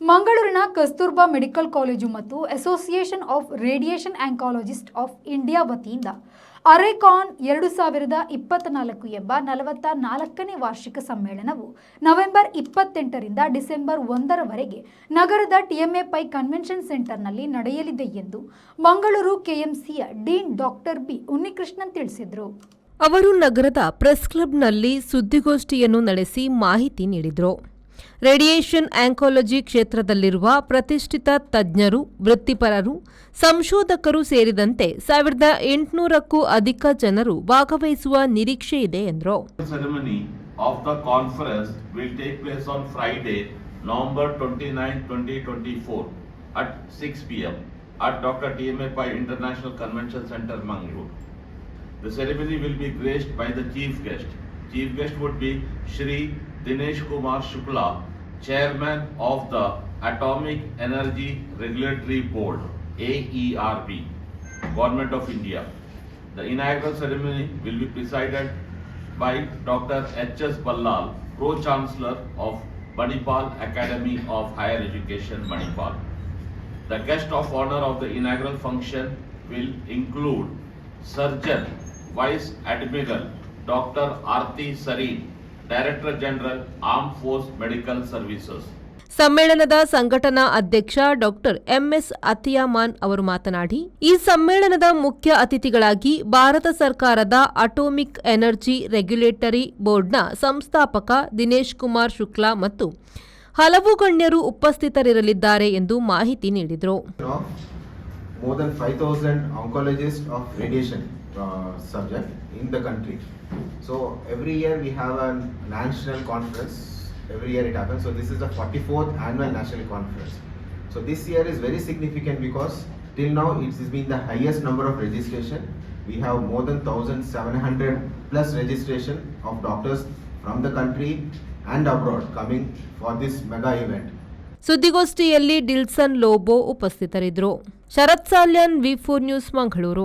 ಮಂಗಳೂರಿನ Kasturba medical college ಮತ್ತು association of radiation oncologist of India ವತಿಯಿಂದ ಅರೆಕಾನ್ 2024 ಎಂಬ 44ನೇ ವಾರ್ಷಿಕ ಸಮ್ಮೇಳನವು ನವೆಂಬರ್ 28ರಿಂದ ಡಿಸೆಂಬರ್ 1ರವರೆಗೆ ನಗರದ ಟಿಎಂಎ ಪೈ ಕನ್ವೆನ್ಷನ್ ಸೆಂಟರ್ನಲ್ಲಿ ನಡೆಯಲಿದೆ ಎಂದು ಮಂಗಳೂರು ಕೆಎಂಸಿಯ ಡೀನ್ ಡಾಕ್ಟರ್ ಬಿ ಉನ್ನಿಕೃಷ್ಣನ್ ತಿಳಿಸಿದರು. ಅವರು ನಗರದ ಪ್ರೆಸ್ ಕ್ಲಬ್ನಲ್ಲಿ ಸುದ್ದಿಗೋಷ್ಠಿಯನ್ನು ನಡೆಸಿ ಮಾಹಿತಿ ನೀಡಿದರು. ರೇಡಿಯೇಷನ್ ಆಂಕಾಲಜಿ ಕ್ಷೇತ್ರದಲ್ಲಿರುವ ಪ್ರತಿಷ್ಠಿತ ತಜ್ಞರು, ವೃತ್ತಿಪರರು, ಸಂಶೋಧಕರು ಸೇರಿದಂತೆ 1800ಕ್ಕೂ ಅಧಿಕ ಜನರು ಭಾಗವಹಿಸುವ ನಿರೀಕ್ಷೆ ಇದೆ ಎಂದರು. Ceremony of the conference will take place on Friday, November 29, 2024 at 6 p.m. at Dr. TMA Pai International Convention Center, Mangalore. The ceremony will be graced by the chief guest. Chief guest would be Shri Dinesh Kumar Shukla, Chairman of the Atomic Energy Regulatory Board, AERB, Government of India. The inaugural ceremony will be presided by Dr. H.S. Ballal, Pro-Chancellor of Manipal Academy of Higher Education, Manipal. The guest of honor of the inaugural function will include Surgeon Vice Admiral Dr. Arti Sareen, Director General Armed Force Medical Services. ಸಮ್ಮೇಳನದ ಸಂಘಟನಾ ಅಧ್ಯಕ್ಷ doctor MS ಅತಿಯಾಮಾನ್ ಅವರು ಮಾತನಾಡಿ, ಈ ಸಮ್ಮೇಳನದ ಮುಖ್ಯ ಅತಿಥಿಗಳಾಗಿ ಭಾರತ ಸರ್ಕಾರದ ಅಟೋಮಿಕ್ ಎನರ್ಜಿ ರೆಗ್ಯುಲೇಟರಿ ಬೋರ್ಡ್ನ ಸಂಸ್ಥಾಪಕ ದಿನೇಶ್ ಕುಮಾರ್ ಶುಕ್ಲಾ ಮತ್ತು ಹಲವು ಗಣ್ಯರು ಉಪಸ್ಥಿತರಿರಲಿದ್ದಾರೆ ಎಂದು ಮಾಹಿತಿ ನೀಡಿದರು. More than 5,000 oncologists of radiation subject in the country. So every year we have a national conference. Every year it happens. So this is the 44th annual national conference. So this year is very significant because till now it has been the highest number of registration. We have more than 1,700 plus registration of doctors from the country and abroad coming for this mega event. ಸುದ್ದಿಗೋಷ್ಠಿಯಲ್ಲಿ ಡಿಲ್ಸನ್ ಲೋಬೋ ಉಪಸ್ಥಿತರಿದ್ದರು. ಶರತ್ Salian, ವಿ4 news, Mangaluru.